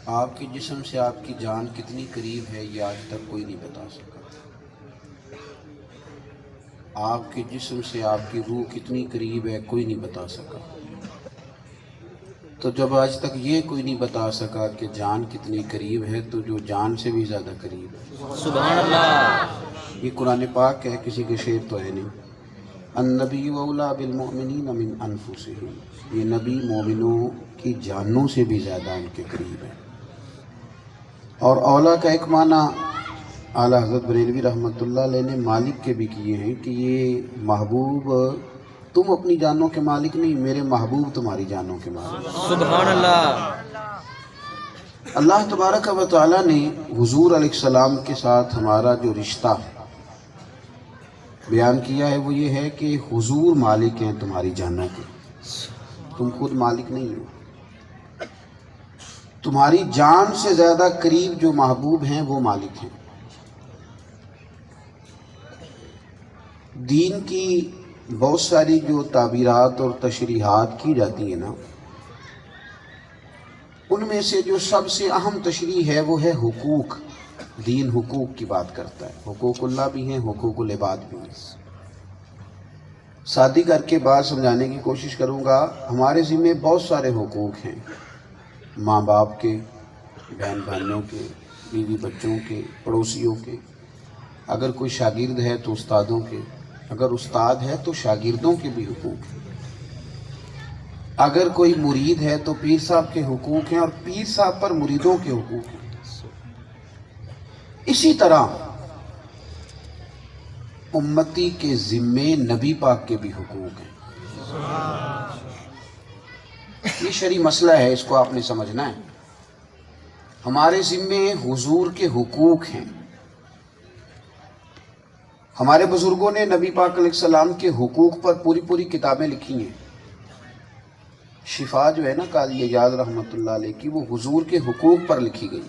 آپ کے جسم سے آپ کی جان کتنی قریب ہے یہ آج تک کوئی نہیں بتا سکا۔ آپ کے جسم سے آپ کی روح کتنی قریب ہے کوئی نہیں بتا سکا۔ تو جب آج تک یہ کوئی نہیں بتا سکا کہ جان کتنی قریب ہے تو جو جان سے بھی زیادہ قریب ہے۔ سبحان اللہ۔ یہ قرآن پاک ہے، کسی کے شعر تو ہے نہیں۔ النبی اولیٰ بالمؤمنین من انفسہم، یہ نبی مومنوں کی جانوں سے بھی زیادہ ان کے قریب ہے۔ اور اولیٰ کا ایک معنی اعلیٰ حضرت بریلوی رحمۃ اللہ علیہ نے مالک کے بھی کیے ہیں کہ یہ محبوب تم اپنی جانوں کے مالک نہیں، میرے محبوب تمہاری جانوں کے مالک۔ سبحان اللہ۔ اللہ تبارک و تعالیٰ نے حضور علیہ السلام کے ساتھ ہمارا جو رشتہ بیان کیا ہے وہ یہ ہے کہ حضور مالک ہیں تمہاری جانوں کے، تم خود مالک نہیں ہو۔ تمہاری جان سے زیادہ قریب جو محبوب ہیں وہ مالک ہیں۔ دین کی بہت ساری جو تعبیرات اور تشریحات کی جاتی ہیں نا، ان میں سے جو سب سے اہم تشریح ہے وہ ہے حقوق۔ دین حقوق کی بات کرتا ہے، حقوق اللہ بھی ہیں، حقوق العباد بھی ہیں۔ سادی کر کے بات سمجھانے کی کوشش کروں گا۔ ہمارے ذمہ بہت سارے حقوق ہیں، ماں باپ کے، بہن بھائیوں کے، بیوی بچوں کے، پڑوسیوں کے، اگر کوئی شاگرد ہے تو استادوں کے، اگر استاد ہے تو شاگردوں کے بھی حقوق ہیں، اگر کوئی مرید ہے تو پیر صاحب کے حقوق ہیں، اور پیر صاحب پر مریدوں کے حقوق ہیں۔ اسی طرح امتی کے ذمے نبی پاک کے بھی حقوق ہیں۔ یہ شرعی مسئلہ ہے، اس کو آپ نے سمجھنا ہے۔ ہمارے ذمے حضور کے حقوق ہیں۔ ہمارے بزرگوں نے نبی پاک علیہ السلام کے حقوق پر پوری پوری کتابیں لکھی ہیں۔ شفا جو ہے نا قاضی اعجاز رحمۃ اللہ علیہ کی، وہ حضور کے حقوق پر لکھی گئی۔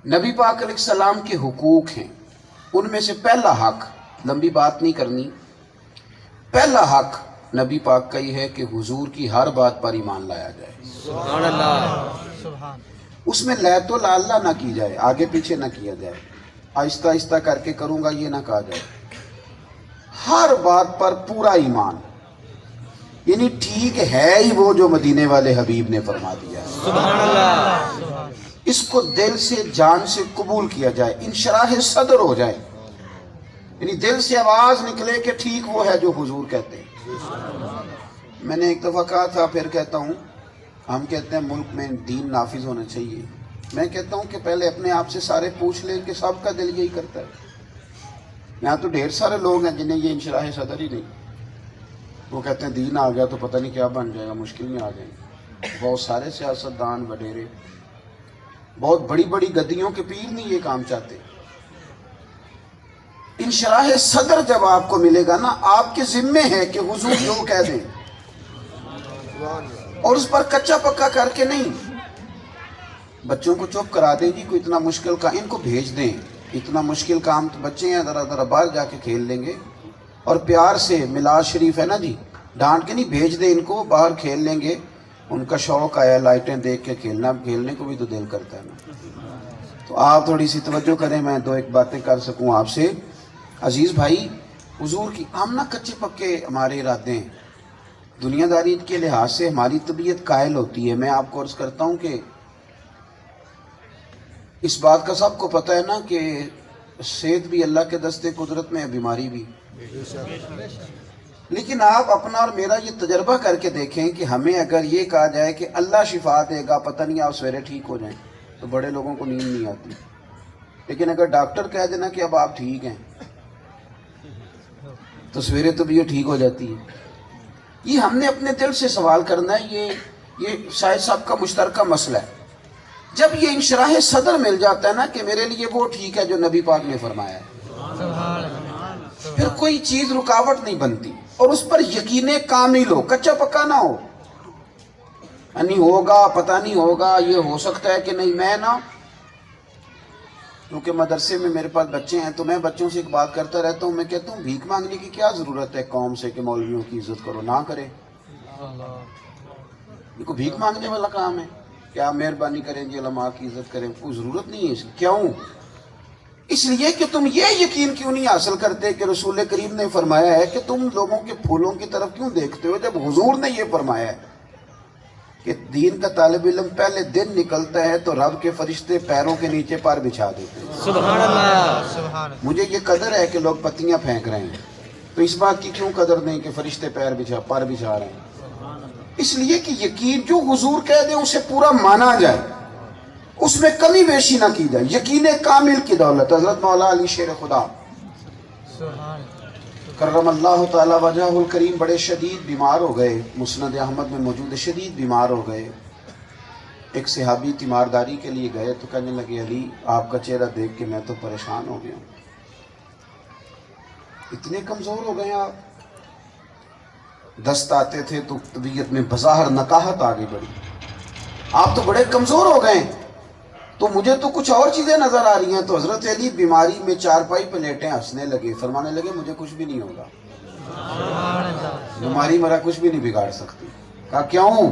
نبی پاک علیہ السلام کے حقوق ہیں، ان میں سے پہلا حق، لمبی بات نہیں کرنی، پہلا حق نبی پاک کا یہ ہے کہ حضور کی ہر بات پر ایمان لایا جائے۔ سبحان اللہ۔ اس میں لیت و لعلہ نہ کی جائے، آگے پیچھے نہ کیا جائے، آہستہ آہستہ کر کے کروں گا یہ نہ کہا جائے۔ ہر بات پر پورا ایمان، یعنی ٹھیک ہے ہی وہ جو مدینے والے حبیب نے فرما دیا ہے، سبحان اللہ۔ اس کو دل سے جان سے قبول کیا جائے، انشراح صدر ہو جائے، یعنی دل سے آواز نکلے کہ ٹھیک وہ ہے جو حضور کہتے ہیں۔ میں نے ایک دفعہ کہا تھا، پھر کہتا ہوں، ہم کہتے ہیں ملک میں دین نافذ ہونا چاہیے، میں کہتا ہوں کہ پہلے اپنے آپ سے سارے پوچھ لیں کہ سب کا دل یہی کرتا ہے۔ یہاں تو ڈھیر سارے لوگ ہیں جنہیں یہ انشراح صدر ہی نہیں، وہ کہتے ہیں دین آ گیا تو پتہ نہیں کیا بن جائے گا، مشکل میں آ جائیں گے۔ بہت سارے سیاستدان وڈیرے، بہت بڑی بڑی گدیوں کے پیر نہیں یہ کام چاہتے۔ انشراح صدر جب آپ کو ملے گا نا، آپ کے ذمے ہے کہ حضور جو کہہ دیں، اور اس پر کچا پکا کر کے نہیں۔ بچوں کو چپ کرا دیں جی، کوئی اتنا مشکل کا، ان کو بھیج دیں، اتنا مشکل کام تو بچے ہیں، ذرا ذرا باہر جا کے کھیل لیں گے، اور پیار سے میلاد شریف ہے نا جی، ڈانٹ کے نہیں، بھیج دیں ان کو، باہر کھیل لیں گے، ان کا شوق آیا لائٹیں دیکھ کے کھیلنا، کھیلنے کو بھی تو دل کرتا ہے نا۔ تو آپ تھوڑی سی توجہ کریں، میں دو ایک باتیں کر سکوں آپ سے۔ عزیز بھائی، حضور کی ہم نہ کچے پکے ہمارے ارادے ہیں، دنیا داری کے لحاظ سے ہماری طبیعت قائل ہوتی ہے۔ میں آپ کو عرض کرتا ہوں کہ اس بات کا سب کو پتہ ہے نا کہ صحت بھی اللہ کے دستے قدرت میں ہے، بیماری بھی، لیکن آپ اپنا اور میرا یہ تجربہ کر کے دیکھیں کہ ہمیں اگر یہ کہا جائے کہ اللہ شفا دے گا، پتہ نہیں آپ سویرے ٹھیک ہو جائیں، تو بڑے لوگوں کو نیند نہیں آتی، لیکن اگر ڈاکٹر کہہ دینا کہ اب آپ ٹھیک ہیں تو سویرے تو بھی یہ ٹھیک ہو جاتی ہے۔ یہ ہم نے اپنے دل سے سوال کرنا ہے، یہ شاید صاحب کا مشترکہ مسئلہ ہے۔ جب یہ انشراح صدر مل جاتا ہے نا کہ میرے لیے وہ ٹھیک ہے جو نبی پاک نے فرمایا ہے، پھر کوئی چیز رکاوٹ نہیں بنتی، اور اس پر یقین کامل ہو، کچا پکا نہ ہو، نہیں ہوگا، پتہ نہیں ہوگا، یہ ہو سکتا ہے کہ نہیں۔ میں نا کیونکہ مدرسے میں میرے پاس بچے ہیں تو میں بچوں سے ایک بات کرتا رہتا ہوں، میں کہتا ہوں بھیک مانگنے کی کیا ضرورت ہے قوم سے کہ مولویوں کی عزت کرو، نہ کرے، یہ کوئی بھیک مانگنے والا کام ہے کہ آپ مہربانی کریں جی علماء کی عزت کریں، کوئی ضرورت نہیں ہے اس کی۔ کیوں؟ اس لیے کہ تم یہ یقین کیوں نہیں حاصل کرتے کہ رسول کریم نے فرمایا ہے کہ تم لوگوں کے پھولوں کی طرف کیوں دیکھتے ہو، جب حضور نے یہ فرمایا ہے کہ دین کا طالب علم پہلے دن نکلتا ہے تو رب کے فرشتے پیروں کے نیچے پر بچھا دیتے ہیں۔ سبحان اللہ، مجھے یہ قدر ہے کہ لوگ پتیاں پھینک رہے ہیں، تو اس بات کی کیوں قدر نہیں کہ فرشتے پر بچھا رہے ہیں؟ اس لیے کہ یقین جو حضور کہہ دیں اسے پورا مانا جائے، اس میں کمی بیشی نہ کی جائے، یقین کامل کی دولت۔ حضرت مولا علی شیر خدا کرم اللہ تعالی وجہ الکریم بڑے شدید بیمار ہو گئے، مسند احمد میں موجود ہے، شدید بیمار ہو گئے۔ ایک صحابی تیمارداری کے لیے گئے تو کہنے لگے علی آپ کا چہرہ دیکھ کے میں تو پریشان ہو گیا ہوں، اتنے کمزور ہو گئے آپ، دست آتے تھے تو طبیعت میں بظاہر نکاہت آگے بڑھی، آپ تو بڑے کمزور ہو گئے، تو مجھے تو کچھ اور چیزیں نظر آ رہی ہیں۔ تو حضرت علی بیماری میں چارپائی پہ لیٹیں، ہنسنے لگے، فرمانے لگے مجھے کچھ بھی نہیں ہوگا، بیماری میرا کچھ بھی نہیں بگاڑ سکتی۔ کہا کیوں؟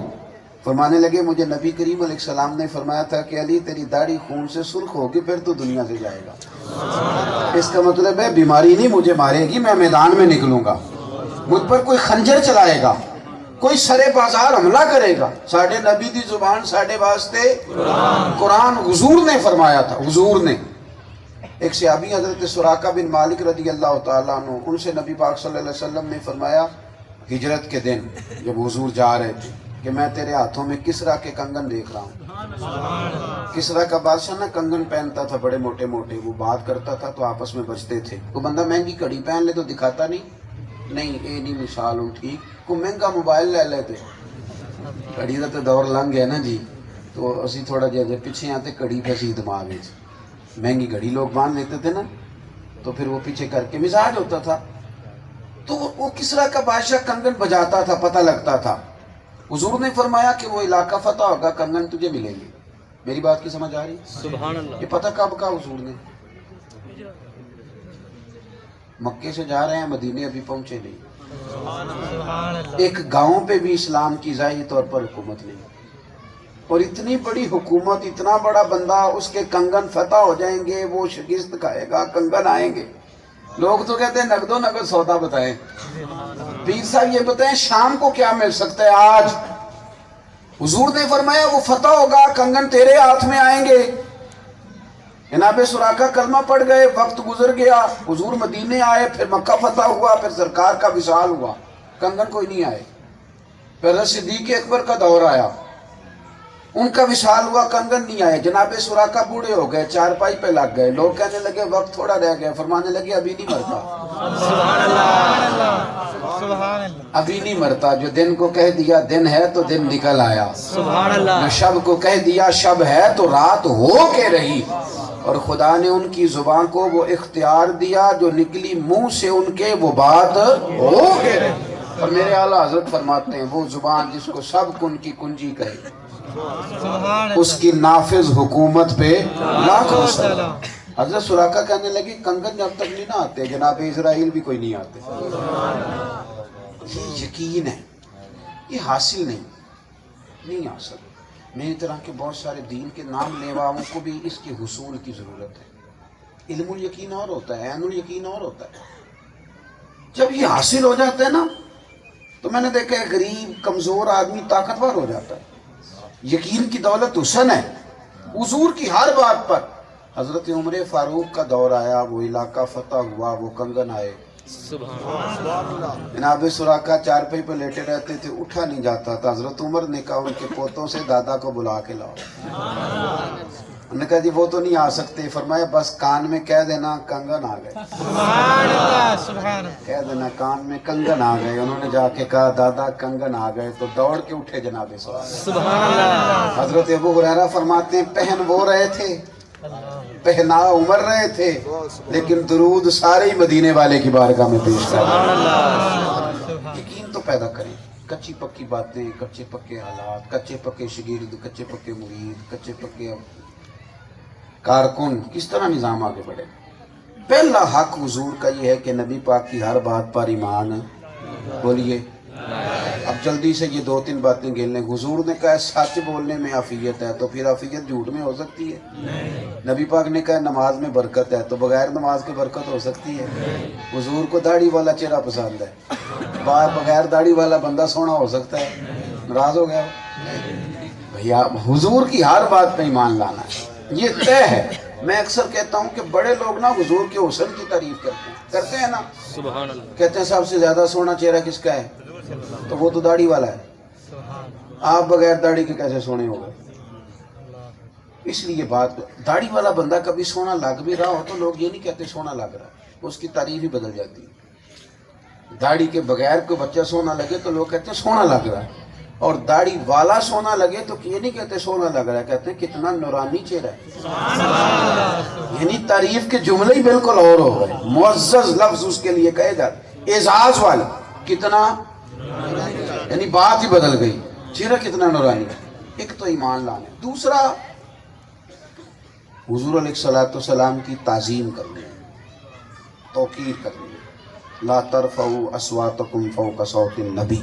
فرمانے لگے مجھے نبی کریم علیہ السلام نے فرمایا تھا کہ علی تیری داڑھی خون سے سرخ ہوگی پھر تو دنیا سے جائے گا، اس کا مطلب ہے بیماری نہیں مجھے مارے گی، میں میدان میں نکلوں گا، مجھ پر کوئی خنجر چلائے گا، کوئی سرے بازار حملہ کرے گا، ساڑھے نبی دی زبان ساڑھے واسطے قرآن حضور نے فرمایا تھا، حضور نے۔ ایک صحابی حضرت سراقہ بن مالک رضی اللہ تعالیٰ عنہ، ان سے نبی پاک صلی اللہ علیہ وسلم نے فرمایا ہجرت کے دن جب حضور جا رہے تھے کہ میں تیرے ہاتھوں میں کسرا کے کنگن دیکھ رہا ہوں۔ کسرا کا بادشاہ نا کنگن پہنتا تھا بڑے موٹے موٹے، وہ بات کرتا تھا تو آپس میں بچتے تھے، وہ بندہ مہنگی گھڑی پہن لے تو دکھاتا نہیں اے نہیں مثال ہوں ٹھیک، کو مہنگا موبائل لے لیتے، گھڑی کا تو دور لنگ گیا نا جی، تو اسی تھوڑا جہاں پیچھے آتے گھڑی پھیسی دماغ میں، مہنگی گھڑی لوگ باندھ لیتے تھے نا، تو پھر وہ پیچھے کر کے مزاج ہوتا تھا، تو وہ کسرا کا بادشاہ کنگن بجاتا تھا، پتہ لگتا تھا۔ حضور نے فرمایا کہ وہ علاقہ فتح ہوگا، کنگن تجھے ملیں گے۔ میری بات کی سمجھ آ رہی؟ سبحان اللہ۔ یہ پتہ کب کا حضور نے؟ مکے سے جا رہے ہیں، مدینے ابھی پہنچے نہیں، ایک گاؤں پہ بھی اسلام کی ظاہری طور پر حکومت نہیں، اور اتنی بڑی حکومت، اتنا بڑا بندہ، اس کے کنگن فتح ہو جائیں گے، وہ شکست کھائے گا، کنگن آئیں گے۔ لوگ تو کہتے ہیں نقد و نقد سودا بتائیں، پیر صاحب یہ بتائیں شام کو کیا مل سکتا ہے آج؟ حضور نے فرمایا وہ فتح ہوگا، کنگن تیرے ہاتھ میں آئیں گے۔ جناب سراقہ کلمہ پڑھ گئے، وقت گزر گیا، حضور مدینے آئے، پھر مکہ فتح ہوا، پھر سرکار کا وصال ہوا، کنگن کوئی نہیں آئے۔ پھر صدیق اکبر کا دور آیا، ان کا وصال ہوا، کنگن نہیں آئے۔ جناب سراقہ بوڑھے ہو گئے، چارپائی پہ لگ گئے، لوگ کہنے لگے وقت تھوڑا رہ گیا، فرمانے لگے ابھی نہیں مرتا، ابھی نہیں مرتا، جو دن کو کہہ دیا دن ہے تو دن نکل آیا، سبحان اللہ۔ جو شب کو کہہ دیا شب ہے تو رات ہو کے رہی، اور خدا نے ان کی زبان کو وہ اختیار دیا جو نکلی منہ سے ان کے وہ بات ہو کے رہی۔ اور میرے اعلیٰ حضرت فرماتے ہیں وہ زبان جس کو سب کن کی کنجی کہے اس کی نافذ حکومت پہ لاکھوں سلام۔ حضرت سراقہ کہنے لگی کنگن جب تک نہیں نہ آتے جناب اسرائیل بھی کوئی نہیں آتے۔ یہ یقین ہے، یہ حاصل نہیں حاصل۔ میری طرح کے بہت سارے دین کے نام لیواؤں کو بھی اس کے حصول کی ضرورت ہے۔ علم الیقین اور ہوتا ہے، عین الیقین اور ہوتا ہے۔ جب یہ حاصل ہو جاتا ہے نا تو میں نے دیکھا ہے غریب کمزور آدمی طاقتور ہو جاتا ہے۔ یقین کی دولت حسن ہے، حضور کی ہر بات پر۔ حضرت عمر فاروق کا دور آیا، وہ علاقہ فتح ہوا، وہ کنگن آئے۔ جناب سراقہ چارپائی پہ لیٹے رہتے تھے، اٹھا نہیں جاتا تھا۔ حضرت عمر نے کہا ان کے پوتوں سے دادا کو بلا کے لاؤ۔ انہوں نے کہا جی وہ تو نہیں آ سکتے، فرمایا بس کان میں کہہ دینا کنگن آ گئے، کہہ دینا کان میں کنگن آ گئے۔ انہوں نے جا کے کہا دادا کنگن آ گئے، تو دوڑ کے اٹھے جناب سراقہ۔ حضرت ابو ہریرہ فرماتے ہیں پہن وہ رہے تھے، پہنا عمر رہے تھے، لیکن درود سارے ہی مدینے والے کی بارگاہ میں پیش کر۔ یقین تو پیدا کریں، کچی پکی باتیں، کچے پکے حالات، کچے پکے شاگرد، کچے پکے مرید، کچے پکے کارکن، کس طرح نظام آگے بڑھے؟ پہلا حق حضور کا یہ ہے کہ نبی پاک کی ہر بات پر ایمان، بولیے اب جلدی سے یہ 2-3 باتیں گر لیں. حضور نے کہا سچ بولنے میں عافیت ہے، تو پھر عافیت جھوٹ میں ہو سکتی ہے؟ نبی پاک نے کہا نماز میں برکت ہے، تو بغیر نماز کے برکت ہو سکتی ہے؟ حضور کو داڑھی والا چہرہ پسند ہے، بغیر داڑھی والا بندہ سونا ہو سکتا ہے؟ ناراض ہو گیا بھیا. حضور کی ہر بات پہ ایمان لانا ہے، یہ طے ہے. میں اکثر کہتا ہوں کہ بڑے لوگ نا حضور کے حسن کی تعریف کرتے ہیں نا. سبحان اللہ. کہتے ہیں سب سے زیادہ سونا چہرہ کس کا ہے؟ تو وہ تو داڑھی والا ہے. آپ بغیر داڑھی کے کیسے سونے ہو گئے؟ اس لیے بات، داڑھی والا بندہ کبھی سونا لگ بھی رہا ہو تو لوگ یہ نہیں کہتے سونا لگ رہا ہے، اس کی تعریف ہی بدل جاتی ہے. داڑھی کے بغیر کوئی بچہ سونا لگے تو لوگ کہتے ہیں سونا لگ رہا ہے، اور داڑھی والا سونا لگے تو یہ نہیں کہتے سونا لگ رہا ہے، کہتے ہیں کتنا نورانی چہرہ ہے. یعنی تعریف کے جملے ہی بالکل اور ہو گئے. معزز لفظ اس کے لیے کہے گا، اعزاز والا، کتنا، یعنی بات ہی بدل گئی، چہرہ کتنا نورانی. ایک تو ایمان لانا، دوسرا حضور علیہ السلام کی تعظیم کرنی، توقیر کرنی. لا ترفعوا اصواتکم فوق صوت النبی.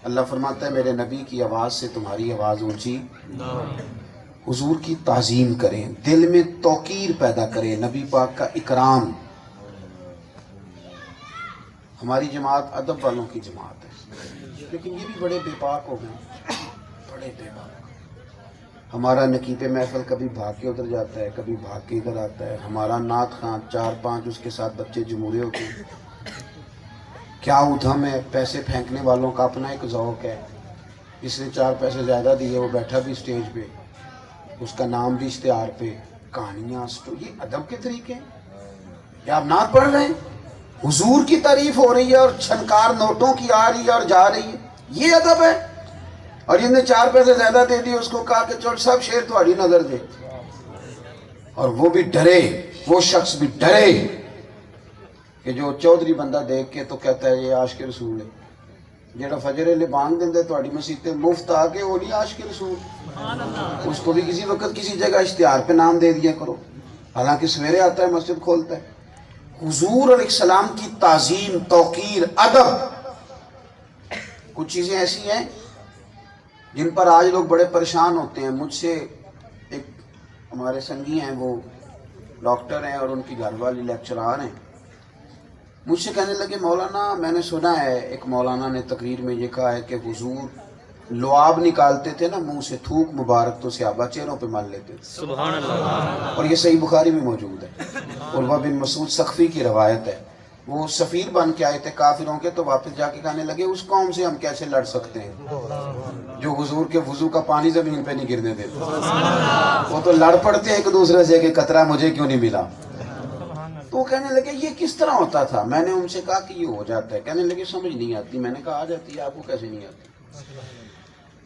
اللہ فرماتا ہے میرے نبی کی آواز سے تمہاری آواز اونچی. حضور کی تعظیم کریں، دل میں توقیر پیدا کریں، نبی پاک کا اکرام. ہماری جماعت ادب والوں کی جماعت ہے، لیکن یہ بھی بڑے بے پاک ہو گئے، بڑے بے پاک. ہمارا نقیب محفل کبھی بھاگ کے ادھر جاتا ہے، کبھی بھاگ کے ادھر آتا ہے. ہمارا نعت خواں 4-5 اس کے ساتھ بچے جمہورے ہوتے ہیں. کیا ادھم ہے، پیسے پھینکنے والوں کا اپنا ایک ذوق ہے. جس نے 4 پیسے زیادہ دیے وہ بیٹھا بھی اسٹیج پہ، اس کا نام بھی اشتہار پہ، کہانیاں. یہ ادب کے طریقے ہیں؟ کیا آپ نعت پڑھ رہے ہیں؟ حضور کی تعریف ہو رہی ہے اور چھنکار نوٹوں کی آ رہی ہے اور جا رہی ہے، یہ ادب ہے؟ اور جن نے 4 پیسے زیادہ دے دیے اس کو کہا کہ چل سب شیر تمہاری نظر دے. اور وہ بھی ڈرے، وہ شخص بھی ڈرے کہ جو چودھری بندہ دیکھ کے تو کہتا ہے یہ عاشق رسول ہے. جڑا فجر لے بانگ دیندے تہاڈی مسیتے مفت آ کے وہ نہیں عاشق رسول. اس کو بھی کسی وقت کسی جگہ اشتہار پہ نام دے دیا کرو، حالانکہ سویرے آتا ہے مسجد کھولتا ہے. حضور علیہ السلام کی تعظیم، توقیر، ادب. کچھ چیزیں ایسی ہیں جن پر آج لوگ بڑے پریشان ہوتے ہیں. مجھ سے ایک ہمارے سنگی ہیں، وہ ڈاکٹر ہیں اور ان کی گھر والی لیکچرار ہیں. مجھ سے کہنے لگے مولانا میں نے سنا ہے، ایک مولانا نے تقریر میں یہ کہا ہے کہ حضور لعاب نکالتے تھے نا منہ سے، تھوک مبارک تو صحابہ چہروں پہ مل لیتے تھے. سبحان اللہ. اور یہ صحیح بخاری میں موجود ہے. عروہ بن مسعود ثقفی کی روایت ہے. وہ سفیر بن کے آئے تھے کافروں کے، تو واپس جا کے کہنے لگے اس قوم سے ہم کیسے لڑ سکتے ہیں جو حضور کے وضو کا پانی زمین پہ نہیں گرنے دیتے. وہ تو لڑ پڑتے ہیں ایک دوسرے سے کہ قطرہ مجھے کیوں نہیں ملا. تو وہ کہنے لگے یہ کس طرح ہوتا تھا؟ میں نے ان سے کہا کہ یہ ہو جاتا ہے. کہنے لگے سمجھ نہیں آتی. میں نے کہا آ جاتی ہے، آپ کو کیسے نہیں آتی؟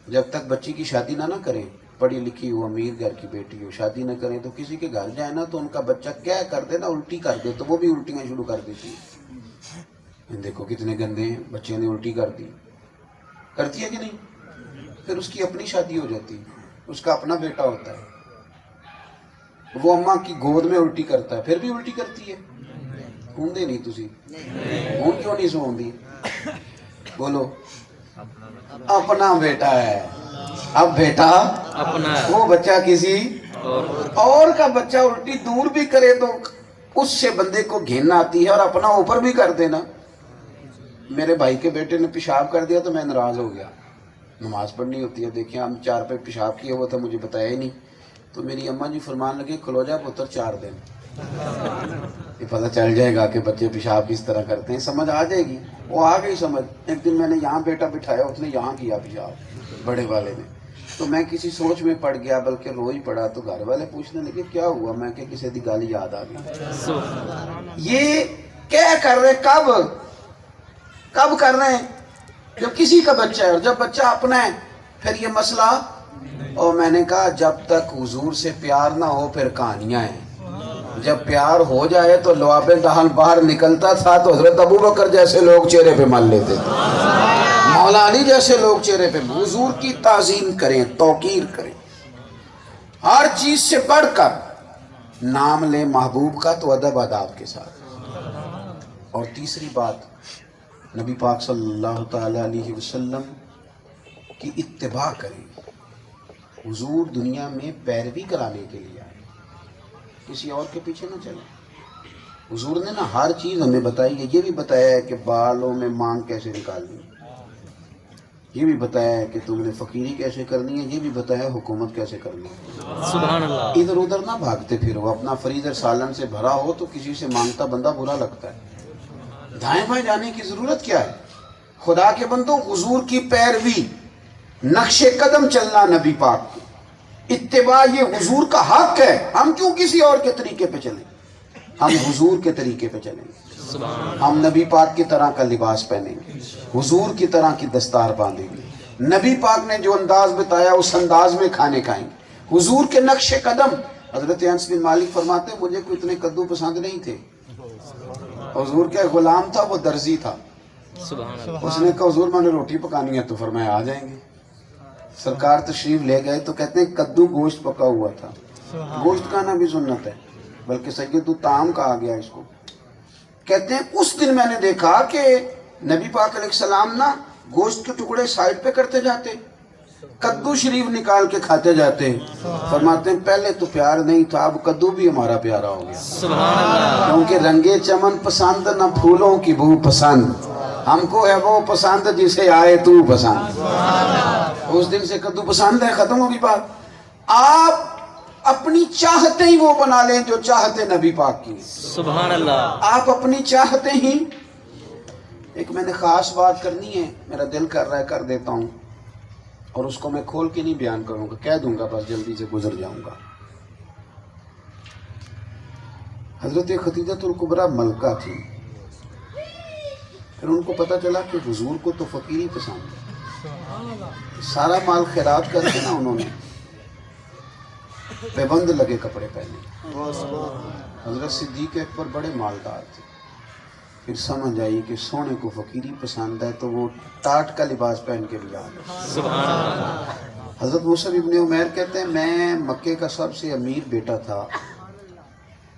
جب تک بچی کی شادی نہ کریں، پڑھی لکھی ہو، امیر گھر کی بیٹی ہو، شادی نہ کریں تو کسی کے گھر جائے نا تو ان کا بچہ کیا کر دے نا، الٹی کر دے تو وہ بھی الٹیاں شروع کر دیتی ہے. دیکھو کتنے گندے ہیں، بچے نے الٹی کر دی. کرتی ہے کہ نہیں؟ پھر اس کی اپنی شادی ہو جاتی ہے، اس کا اپنا بیٹا ہوتا ہے، وہ اماں کی گود میں الٹی کرتا ہے، پھر بھی الٹی کرتی ہے. ہوندے نہیں تسی ہوں کیوں نہیں سوندی؟ بولو اپنا بیٹا ہے. اب بیٹا اپنا وہ بچہ کسی اور کا بچہ الٹی دور بھی کرے تو اس سے بندے کو گھن آتی ہے، اور اپنا اوپر بھی کر دینا. میرے بھائی کے بیٹے نے پیشاب کر دیا تو میں ناراض ہو گیا. نماز پڑھنی ہوتی ہے، دیکھیں ہم 4 پہ پیشاب کیا ہوا تھا، مجھے بتایا ہی نہیں. تو میری اماں جی فرمان لگے کھلو جا پتر 4 دن، یہ پتہ چل جائے گا کہ بچے پیشاب کس طرح کرتے ہیں، سمجھ آ جائے گی. وہ آ گئی سمجھ. ایک دن میں نے یہاں بیٹا بٹھایا، اس نے یہاں کیا پیشاب، بڑے والے نے. تو میں کسی سوچ میں پڑ گیا، بلکہ رو ہی پڑا. تو گھر والے پوچھنے لگے کیا ہوا؟ میں کہ کسی دی گالی یاد آ گئی. یہ کیا کر رہے؟ کب کر رہے ہیں؟ جب کسی کا بچہ ہے، اور جب بچہ اپنا ہے پھر یہ مسئلہ. اور میں نے کہا جب تک حضور سے پیار نہ ہو پھر کہانیاں ہیں. جب پیار ہو جائے تو لعاب دہن باہر نکلتا تھا تو حضرت ابو بکر جیسے لوگ چہرے پہ مل لیتے تھے، مولا علی جیسے لوگ چہرے پہ. حضور کی تعظیم کریں، توقیر کریں، ہر چیز سے بڑھ کر نام لیں محبوب کا تو ادب آداب کے ساتھ. اور تیسری بات نبی پاک صلی اللہ تعالی علیہ وسلم کی اتباع کریں. حضور دنیا میں پیروی کرانے کے لیے آئے، کسی اور کے پیچھے نہ چلیں. حضور نے نا ہر چیز ہمیں بتائی ہے. یہ بھی بتایا ہے کہ بالوں میں مانگ کیسے نکالنی ہے، یہ بھی بتایا ہے کہ تم نے فقیری کیسے کرنی ہے، یہ بھی بتایا ہے حکومت کیسے کرنی ہے. سبحان اللہ. ادھر ادھر نہ بھاگتے پھرو. اپنا فریزر سالن سے بھرا ہو تو کسی سے مانگتا بندہ برا لگتا ہے. دائیں بائیں جانے کی ضرورت کیا ہے؟ خدا کے بندوں، حضور کی پیروی، نقش قدم چلنا نبی پاک کی اتباع، یہ حضور کا حق ہے. ہم کیوں کسی اور کے طریقے پہ چلیں؟ ہم حضور کے طریقے پہ چلیں گے. ہم نبی پاک کی طرح کا لباس پہنیں گے، حضور کی طرح کی دستار باندھیں گے. نبی پاک نے جو انداز بتایا اس انداز میں کھانے کھائیں گے. حضور کے نقش قدم. حضرت انس بن مالک فرماتے ہیں مجھے کوئی اتنے کدو پسند نہیں تھے. حضور کا غلام تھا، وہ درزی تھا. سبحان اللہ. اس نے کہا حضور میں نے روٹی پکانی ہے، تو فرمایا آ جائیں گے. سرکار تشریف لے گئے تو کہتے ہیں کدو گوشت پکا ہوا تھا. گوشت کھانا بھی سنت ہے، بلکہ سید الطعام کہا گیا اس کو. کہتے ہیں اس دن میں نے دیکھا کہ نبی پاک علیہ السلام نا گوشت کے ٹکڑے سائڈ پہ کرتے جاتے، کدو شریف نکال کے کھاتے جاتے. فرماتے ہیں پہلے تو پیار نہیں تھا، اب کدو بھی ہمارا پیارا ہو گیا. سبحان اللہ. کیونکہ رنگے چمن پسند نہ پھولوں کی بو پسند، ہم کو ہے وہ پسند جسے آئے تو پسند. اس دن سے کدو پسند ہے، ختم ہوگی بات. آپ اپنی چاہتے ہی وہ بنا لیں جو چاہتے نبی پاک کی. سبحان اللہ. آپ اپنی چاہتے ہی. ایک میں نے خاص بات کرنی ہے، میرا دل کر رہا ہے کر دیتا ہوں، اور اس کو میں کھول کے نہیں بیان کروں گا، کہہ دوں گا بس جلدی سے گزر جاؤں گا. حضرت خدیجہ الکبریٰ ملکہ تھی. پھر ان کو پتہ چلا کہ حضور کو تو فقیری پسند ہے. سارا مال خیرات کر کے نا انہوں نے پیبند لگے کپڑے پہنے. حضرت صدیق اکبر بڑے مالدار تھے. پھر سمجھ آئی کہ سونے کو فقیری پسند ہے تو وہ ٹاٹ کا لباس پہن کے بھی آ گئے. سبحان اللہ. حضرت مصعب ابن عمیر کہتے ہیں میں مکے کا سب سے امیر بیٹا تھا.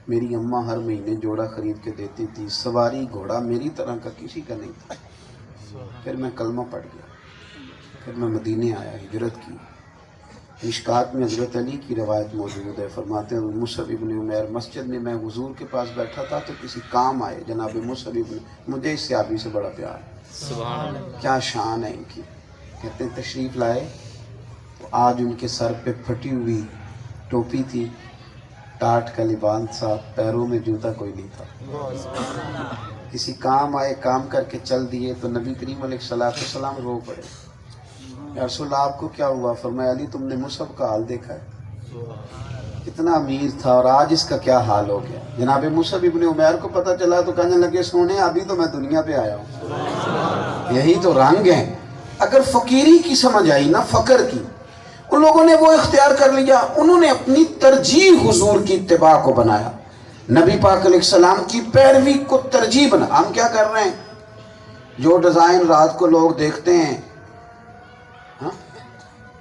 میری اماں ہر مہینے جوڑا خرید کے دیتی تھی. سواری گھوڑا میری طرح کا کسی کا نہیں تھا. پھر میں کلمہ پڑھ گیا، پھر میں مدینے آیا، ہجرت کی. مشکات میں حضرت علی کی روایت موجود ہے. فرماتے ہیں مصعب ابن عمیر مسجد میں میں حضور کے پاس بیٹھا تھا تو کسی کام آئے جناب مصعب ابن، مجھے اس صحابی سے بڑا پیار ہے. سبحان اللہ. کیا شان ہے ان کی. کہتے ہیں تشریف لائے تو آج ان کے سر پہ پھٹی ہوئی ٹوپی تھی، ٹاٹ کا لباس تھا، پیروں میں جوتا کوئی نہیں تھا. کسی کام آئے، کام کر کے چل دیے تو نبی کریم علیہ السلام رو پڑے. یا رسول اللہ آپ کو کیا ہوا؟ فرمایا علی تم نے مصعب کا حال دیکھا ہے، کتنا امیر تھا اور آج اس کا کیا حال ہو گیا. جناب مصعب ابن عمیر کو پتہ چلا تو کہنے لگے سونے ابھی تو میں دنیا پہ آیا ہوں. یہی تو رنگ ہے. اگر فقیری کی سمجھ آئی نا فقر کی، ان لوگوں نے وہ اختیار کر لیا. انہوں نے اپنی ترجیح حضور کی اتباع کو بنایا، نبی پاک علیہ السلام کی پیروی کو ترجیح بنا. ہم کیا کر رہے ہیں؟ جو ڈیزائن رات کو لوگ دیکھتے ہیں،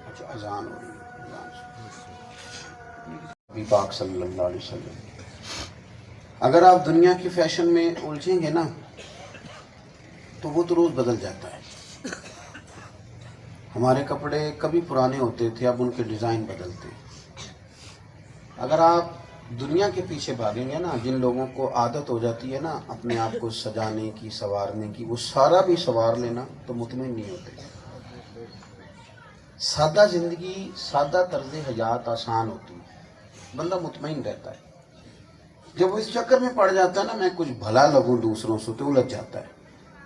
اچھا اذان ہو رہی ہے. نبی پاک صلی اللہ علیہ وسلم، اگر آپ دنیا کی فیشن میں الجھیں گے نا تو وہ تو روز بدل جاتا ہے. ہمارے کپڑے کبھی پرانے ہوتے تھے، اب ان کے ڈیزائن بدلتے. اگر آپ دنیا کے پیچھے بھاگیں گے نا، جن لوگوں کو عادت ہو جاتی ہے نا اپنے آپ کو سجانے کی، سنوارنے کی، وہ سارا بھی سنوار لینا تو مطمئن نہیں ہوتے. سادہ زندگی، سادہ طرز حیات آسان ہوتی ہے، بندہ مطمئن رہتا ہے. جب وہ اس چکر میں پڑ جاتا ہے نا میں کچھ بھلا لگوں دوسروں سے تو الجھ جاتا ہے.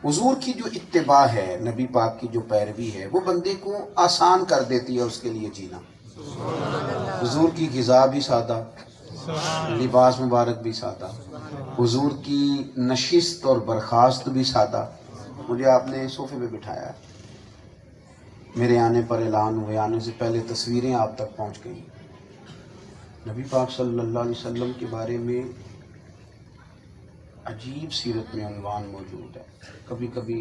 حضور کی جو اتباع ہے، نبی پاک کی جو پیروی ہے، وہ بندے کو آسان کر دیتی ہے اس کے لیے جینا. حضور کی غذا بھی سادہ، لباس مبارک بھی سادہ، حضور کی نشست اور برخاست بھی سادہ. مجھے آپ نے صوفے پہ بٹھایا، میرے آنے پر اعلان ہوئے، آنے سے پہلے تصویریں آپ تک پہنچ گئیں. نبی پاک صلی اللہ علیہ وسلم کے بارے میں عجیب سیرت میں عنوان موجود ہے. کبھی کبھی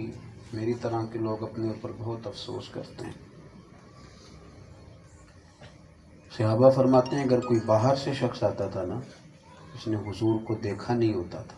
میری طرح کے لوگ اپنے اوپر بہت افسوس کرتے ہیں. صحابہ فرماتے ہیں اگر کوئی باہر سے شخص آتا تھا نا، اس نے حضور کو دیکھا نہیں ہوتا تھا.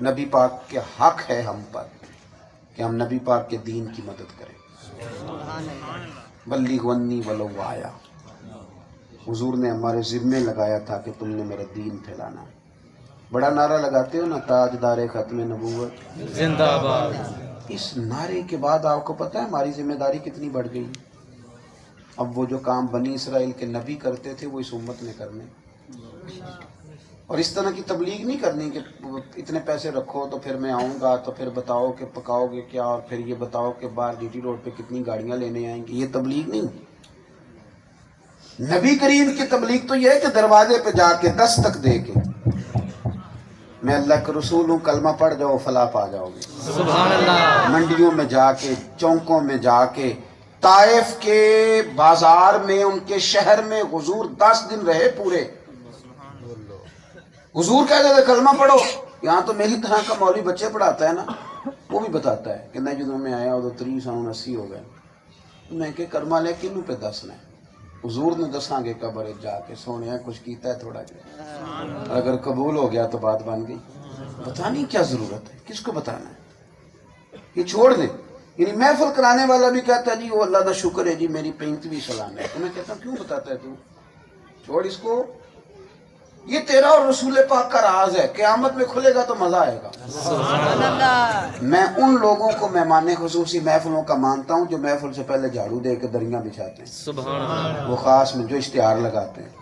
نبی پاک کے حق ہے ہم پر کہ ہم نبی پاک کے دین کی مدد کریں. بلغ عنی ولو آیا. حضور نے ہمارے ذمے لگایا تھا کہ تم نے میرا دین پھیلانا. بڑا نعرہ لگاتے ہو نا، تاجدار ختم نبوت زندہ باد. اس نعرے کے بعد آپ کو پتہ ہے ہماری ذمہ داری کتنی بڑھ گئی. اب وہ جو کام بنی اسرائیل کے نبی کرتے تھے وہ اس امت نے کرنے. اور اس طرح کی تبلیغ نہیں کرنی کہ اتنے پیسے رکھو تو پھر میں آؤں گا تو پھر بتاؤ کہ پکاؤ گے کیا، اور پھر یہ بتاؤ کہ باہر جی ٹی روڈ پہ کتنی گاڑیاں لینے آئیں گی. یہ تبلیغ نہیں. نبی کریم کی تبلیغ تو یہ ہے کہ دروازے پہ جا کے دستک دے کے میں اللہ کے رسول ہوں، کلمہ پڑھ جاؤ فلاح پا جاؤ گے. سبحان اللہ. منڈیوں میں جا کے، چوکوں میں جا کے، طائف کے بازار میں، ان کے شہر میں حضور 10 دن رہے پورے. حضور کہتے تھے کلمہ پڑھو. یہاں تو میری طرح کا مولوی بچے پڑھاتا ہے نا، وہ بھی بتاتا ہے کہ نہیں جدوں میں آیا ادو 380 ہو گئے. میں کہ کرما لے کنوں پہ دسنا ہے. حضور نے دساں گے قبر جا کے سونے کچھ کیتا ہے تھوڑا جہا، اگر قبول ہو گیا تو بات بن گئی. بتانے کیا ضرورت ہے، کس کو بتانا ہے، یہ چھوڑ دیں. یعنی محفل کرانے والا بھی کہتا ہے جی وہ اللہ کا شکر ہے جی میری 35ویں سالانہ ہے. تو میں کہتا ہوں کیوں بتاتا ہے تو، چھوڑ اس کو. یہ تیرا اور رسول پاک کا راز ہے، قیامت میں کھلے گا تو مزہ آئے گا. میں ان لوگوں کو مہمان خصوصی محفلوں کا مانتا ہوں جو محفل سے پہلے جھاڑو دے کے دریاں بچھاتے ہیں. سبحان اللہ. وہ خاص میں جو اشتہار لگاتے ہیں.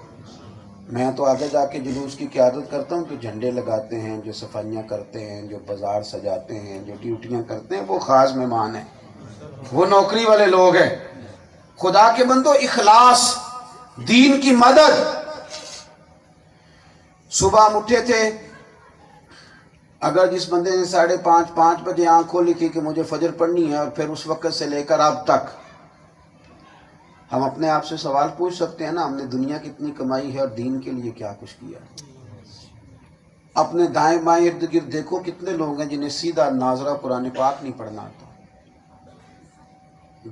میں تو آگے جا کے جلوس کی قیادت کرتا ہوں، جو جھنڈے لگاتے ہیں، جو صفائیاں کرتے ہیں، جو بازار سجاتے ہیں، جو ڈیوٹیاں کرتے ہیں، وہ خاص مہمان ہیں، وہ نوکری والے لوگ ہیں. خدا کے بندو، اخلاص، دین کی مدد. صبح ہم اٹھے تھے، اگر جس بندے نے 5:30 بجے آنکھ کھولی تھی کہ مجھے فجر پڑھنی ہے، اور پھر اس وقت سے لے کر اب تک ہم اپنے آپ سے سوال پوچھ سکتے ہیں نا، ہم نے دنیا کتنی کمائی ہے اور دین کے لیے کیا کچھ کیا. اپنے دائیں بائیں ارد گرد دیکھو کتنے لوگ ہیں جنہیں سیدھا ناظرہ قرآن پاک نہیں پڑھنا آتا.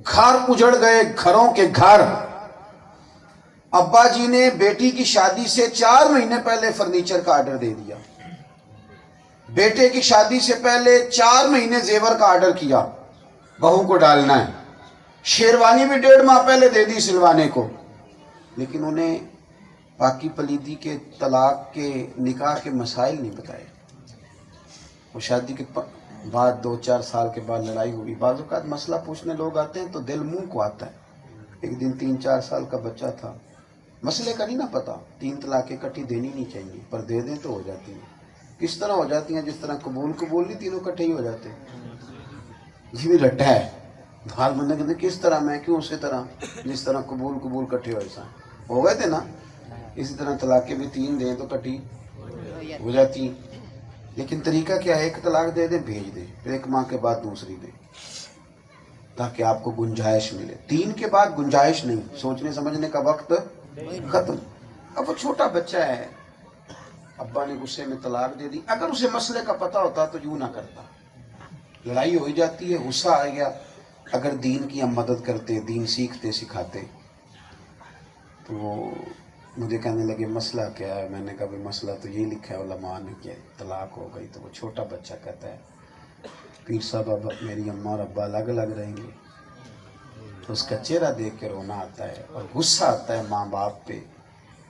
گھر اجڑ گئے، گھروں کے گھر. ابا جی نے بیٹی کی شادی سے 4 مہینے پہلے فرنیچر کا آرڈر دے دیا. بیٹے کی شادی سے پہلے 4 مہینے زیور کا آرڈر کیا، بہو کو ڈالنا ہے. شیروانی بھی 1.5 ماہ پہلے دے دی سلوانے کو. لیکن انہیں پاکی پلیدی کے، طلاق کے، نکاح کے مسائل نہیں بتائے. وہ شادی کے بعد 2-4 سال کے بعد لڑائی ہوئی. بعض اوقات مسئلہ پوچھنے لوگ آتے ہیں تو دل منہ کو آتا ہے. ایک دن 3-4 سال کا بچہ تھا، مسئلے کا نہیں نا پتا، 3 طلاقیں اکٹھی دینی نہیں چاہیے، پر دے دیں تو ہو جاتی ہیں. کس طرح ہو جاتی ہیں؟ جس طرح قبول نہیں، تینوں اکٹھے ہی ہو جاتے ہیں. یہ بھی رٹا ہے. بھال بندہ کہتے کس طرح؟ میں کیوں اسی طرح جس طرح قبول کٹھے ہو ایسا ہو گئے تھے نا. اسی طرح طلاقیں بھی 3 دیں تو کٹھی ہو جاتی ہیں. لیکن طریقہ کیا ہے؟ 1 طلاق دے دیں، بھیج دیں، پھر 1 ماہ کے بعد دوسری دیں، تاکہ آپ کو گنجائش ملے. 3 کے بعد گنجائش نہیں، سوچنے سمجھنے کا وقت ختم. اب وہ چھوٹا بچہ ہے، ابا نے غصے میں طلاق دے دی. اگر اسے مسئلے کا پتہ ہوتا تو یوں نہ کرتا. لڑائی ہو ہی جاتی ہے، غصہ آ گیا. اگر دین کی ہم مدد کرتے، دین سیکھتے سکھاتے، تو وہ مجھے کہنے لگے مسئلہ کیا ہے؟ میں نے کہا مسئلہ تو یہ لکھا ہے علماء نے کہ طلاق ہو گئی. تو وہ چھوٹا بچہ کہتا ہے پیر صاحب اب میری اماں اور ابا الگ الگ رہیں گے. تو اس کا چہرہ دیکھ کے رونا آتا ہے اور غصہ آتا ہے ماں باپ پہ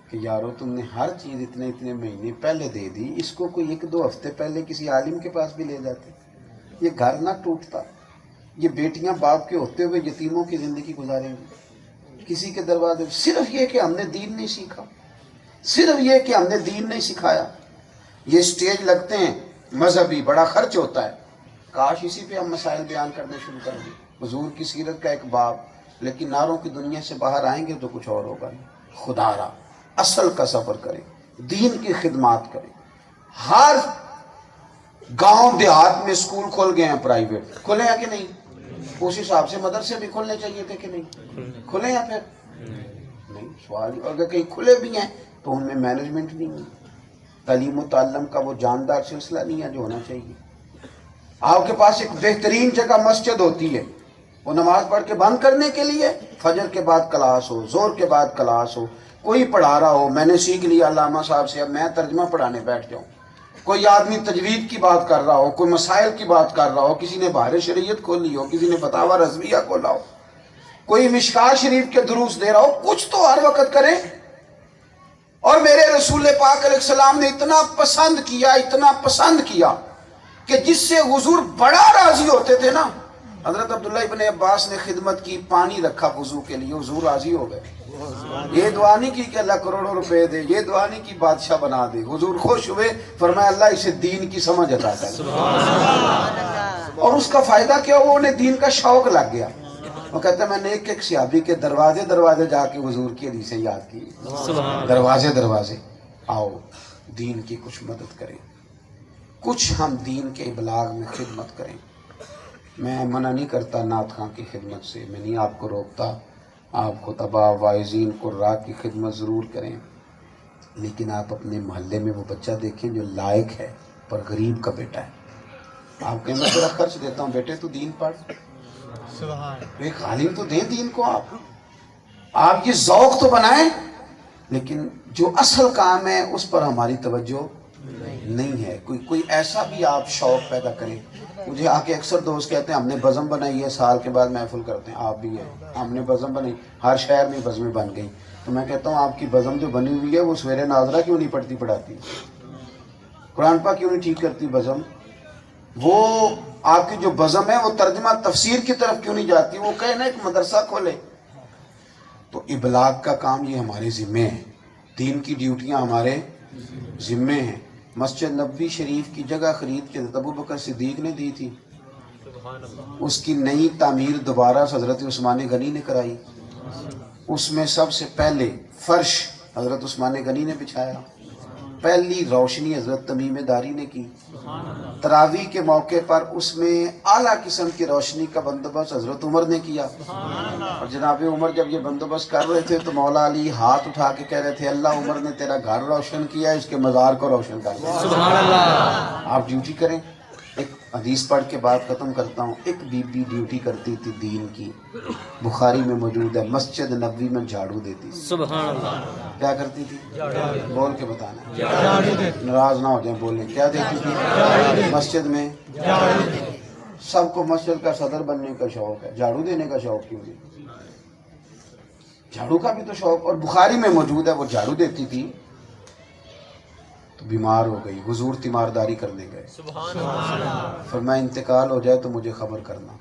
کہ یارو تم نے ہر چیز اتنے مہینے پہلے دے دی، اس کو کوئی 1-2 ہفتے پہلے کسی عالم کے پاس بھی لے جاتے، یہ گھر نہ ٹوٹتا. یہ بیٹیاں باپ کے ہوتے ہوئے یتیموں کی زندگی گزاریں گی کسی کے دروازے. صرف یہ کہ ہم نے دین نہیں سیکھا، صرف یہ کہ ہم نے دین نہیں سکھایا. یہ سٹیج لگتے ہیں مذہبی، بڑا خرچ ہوتا ہے. کاش اسی پہ ہم مسائل بیان کرنے شروع کر دیں. حضور کی سیرت کا ایک باب. لیکن نعروں کی دنیا سے باہر آئیں گے تو کچھ اور ہوگا. خدا را اصل کا سفر کریں، دین کی خدمات کریں. ہر گاؤں دیہات میں اسکول کھول گئے ہیں، پرائیویٹ کھلے ہیں کہ نہیں؟ اس حساب سے مدرسے بھی کھولنے چاہیے تھے کہ نہیں؟ کھلے ہیں پھر نہیں. سوال ہی. اگر کہیں کھلے بھی ہیں تو ان میں مینجمنٹ نہیں ہے، تعلیم و تعلم کا وہ جاندار سلسلہ نہیں ہے جو ہونا چاہیے. آپ کے پاس ایک بہترین جگہ مسجد ہوتی ہے، وہ نماز پڑھ کے بند کرنے کے لیے فجر کے بعد کلاس ہو، زور کے بعد کلاس ہو، کوئی پڑھا رہا ہو. میں نے سیکھ لیا علامہ صاحب سے، اب میں ترجمہ پڑھانے بیٹھ جاؤں. کوئی آدمی تجوید کی بات کر رہا ہو، کوئی مسائل کی بات کر رہا ہو، کسی نے بحر شریعت کھولی ہو، کسی نے فتاوی رضویہ کھولا ہو، کوئی مشکات شریف کے دروس دے رہا ہو، کچھ تو ہر وقت کریں۔ اور میرے رسول پاک علیہ السلام نے اتنا پسند کیا کہ جس سے حضور بڑا راضی ہوتے تھے نا، حضرت عبداللہ ابن عباس نے خدمت کی، پانی رکھا وضو کے لیے، حضور راضی ہو گئے۔ یہ دعا نہیں کی کہ اللہ کروڑوں روپے دے، یہ دعا نہیں کی بادشاہ بنا دے، حضور خوش ہوئے، فرمایا اللہ اسے دین کی سمجھ عطا کر۔ اور اس کا فائدہ کیا ہوا؟ انہیں دین کا شوق لگ گیا۔ وہ کہتا ہے میں نے ایک صحابی کے دروازے جا کے حضور کی حدیثیں یاد کی، دروازے آؤ دین کی کچھ مدد کریں، کچھ ہم دین کے ابلاغ میں خدمت کریں۔ میں منع نہیں کرتا نعت خواں کی خدمت سے، میں نہیں آپ کو روکتا، آپ خطباء واعظین قراء کی خدمت ضرور کریں، لیکن آپ اپنے محلے میں وہ بچہ دیکھیں جو لائق ہے پر غریب کا بیٹا ہے، آپ کہیں میں تیرا خرچ دیتا ہوں، بیٹے تو دین پڑھ، ایک عالم تو دیں دین کو۔ آپ یہ ذوق تو بنائیں، لیکن جو اصل کام ہے اس پر ہماری توجہ نہیں ہے۔ کوئی ایسا بھی آپ شوق پیدا کریں۔ مجھے آ کے اکثر دوست کہتے ہیں ہم نے بزم بنائی ہے، سال کے بعد محفل کرتے ہیں، آپ بھی ہیں، ہم نے بزم بنائی، ہر شہر میں بزمیں بن گئی۔ تو میں کہتا ہوں آپ کی بزم جو بنی ہوئی ہے وہ سویرے ناظرہ کیوں نہیں پڑھاتی، قرآن پاک کیوں نہیں ٹھیک کرتی بزم؟ وہ آپ کی جو بزم ہے وہ ترجمہ تفسیر کی طرف کیوں نہیں جاتی؟ وہ کہے نا ایک مدرسہ کھولے۔ تو ابلاغ کا کام یہ ہمارے ذمے ہے، دین کی ڈیوٹیاں ہمارے ذمے ہیں۔ مسجد نبوی شریف کی جگہ خرید کے ابو بکر صدیق نے دی تھی، اس کی نئی تعمیر دوبارہ حضرت عثمان غنی نے کرائی، اس میں سب سے پہلے فرش حضرت عثمان غنی نے بچھایا، پہلی روشنی حضرت تمیم داری نے کی، تراویح کے موقع پر اس میں اعلیٰ قسم کی روشنی کا بندوبست حضرت عمر نے کیا۔ اور جناب عمر جب یہ بندوبست کر رہے تھے تو مولا علی ہاتھ اٹھا کے کہہ رہے تھے اللہ عمر نے تیرا گھر روشن کیا، اس کے مزار کو روشن کر دیا۔ سبحان اللہ۔ آپ ڈیوٹی کریں۔ ایک حدیث پڑھ کے بات ختم کرتا ہوں۔ ایک بی بی ڈیوٹی کرتی تھی دین کی، بخاری میں موجود ہے، مسجد نبوی میں جھاڑو دیتی تھی۔ سبحان اللہ۔ کیا کرتی تھی؟ بول کے بتانا، ناراض نہ ہو جائیں، بولیں کیا دیتی تھی؟ مسجد میں سب کو مسجد کا صدر بننے کا شوق ہے، جھاڑو دینے کا شوق کیوں نہیں؟ جھاڑو کا بھی تو شوق، اور بخاری میں موجود ہے وہ جھاڑو دیتی تھی تو بیمار ہو گئی، حضور تیمارداری کرنے گئے، فرمایا انتقال ہو جائے تو مجھے خبر کرنا۔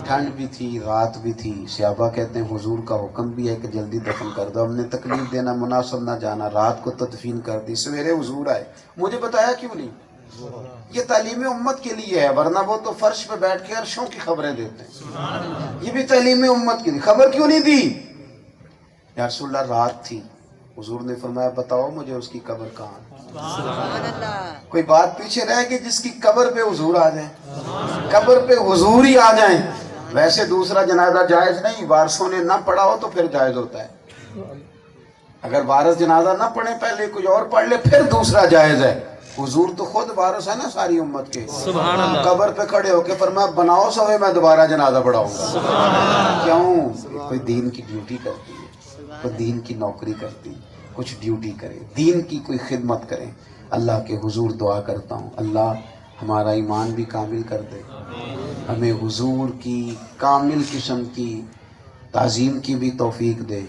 ٹھنڈ بھی تھی، رات بھی تھی، صحابہ کہتے ہیں حضور کا حکم بھی ہے کہ جلدی دفن کر دو، ہم نے تکلیف دینا مناسب نہ جانا، رات کو تدفین کر دی، سویرے حضور آئے، مجھے بتایا کیوں نہیں؟ یہ تعلیم امت کے لیے ہے، ورنہ وہ تو فرش پہ بیٹھ کے عرشوں کی خبریں دیتے ہیں، یہ بھی تعلیم امت کے لیے، خبر کیوں نہیں دی؟ یا رسول اللہ رات تھی، حضور نے فرمایا بتاؤ مجھے اس کی قبر کہاں؟ کوئی بات پیچھے رہ گئی جس کی قبر پہ حضور آ جائیں، قبر پہ حضور ہی آ جائیں۔ ویسے دوسرا جنازہ جائز نہیں، وارثوں نے نہ پڑھا ہو تو پھر جائز ہوتا ہے، اگر وارث جنازہ نہ پڑھے پہلے کچھ اور پڑھ لے پھر دوسرا جائز ہے۔ حضور تو خود وارث ہے نا ساری امت کے، سبحان اللہ۔ قبر پہ کھڑے ہو کے فرمایا بناؤ سوے میں دوبارہ جنازہ پڑھاؤں گا۔ کیوں؟ کوئی دین کی ڈیوٹی کرتی ہے، کوئی دین کی نوکری کرتی ہے، کچھ ڈیوٹی کرے، دین کی کوئی خدمت کریں۔ اللہ کے حضور دعا کرتا ہوں اللہ ہمارا ایمان بھی کامل کر دے، ہمیں حضور کی کامل قسم کی تعظیم کی بھی توفیق دے،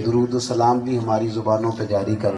درود و سلام بھی ہماری زبانوں پہ جاری کر